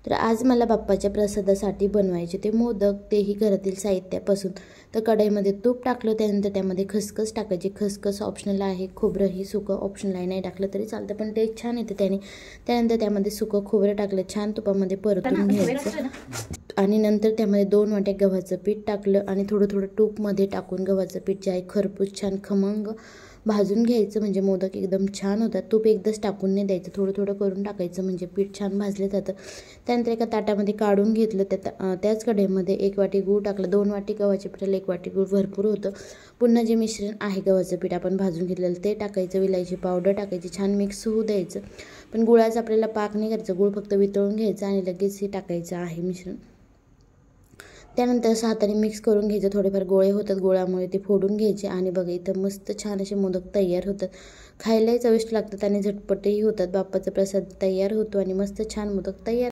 तर आज मला बाप्पाच्या प्रसादासाठी बनवायचे ते मोदक, तेही घरातील साहित्यापासून. तर कढईमध्ये तूप टाकलं, त्यानंतर त्यामध्ये खसखस टाकायची. खसखस ऑप्शनल आहे, खोबरंही सुकं ऑप्शनल आहे, नाही टाकलं तरी चालतं, पण टेस्ट छान येते त्याने. त्यानंतर त्यामध्ये सुकं खोबरं टाकलं, छान तुपामध्ये परतून घ्यायचं आणि नंतर त्यामध्ये 2 वाट्या गव्हाचं पीठ टाकलं आणि थोडं थोडं तूपमध्ये टाकून गव्हाचं पीठ जे आहे खरपूस छान खमंग भाजून घ्यायचं, म्हणजे मोदक एकदम छान होतात. तूप एकदाच टाकून नाही द्यायचं, थोडं थोडं करून टाकायचं, म्हणजे पीठ छान भाजलं जातं. त्यानंतर एका ताटामध्ये काढून घेतलं, त्याच कढईमध्ये 1 वाटी गूळ टाकलं. 2 वाटी गव्हाच्या पिठाला 1 वाटी गूळ भरपूर होतं. पुन्हा जे मिश्रण आहे गव्हाचं पीठ आपण भाजून घेतलेलं ते टाकायचं, विलायची पावडर टाकायची, छान मिक्स होऊ द्यायचं. पण गुळाचा आपल्याला पाक नाही करायचं, गूळ फक्त वितळून घ्यायचं आणि लगेच हे टाकायचं आहे मिश्रण. त्यानंतर असं हाताने मिक्स करून घ्यायचं. थोडेफार गोळे होतात गोळामुळे, ते फोडून घ्यायचे आणि बघा इथं मस्त छान असे मोदक तयार होतात. खायलाही चविष्ट लागतात आणि झटपटही होतात. बाप्पाचा प्रसाद तयार होतो आणि मस्त छान मोदक तयार.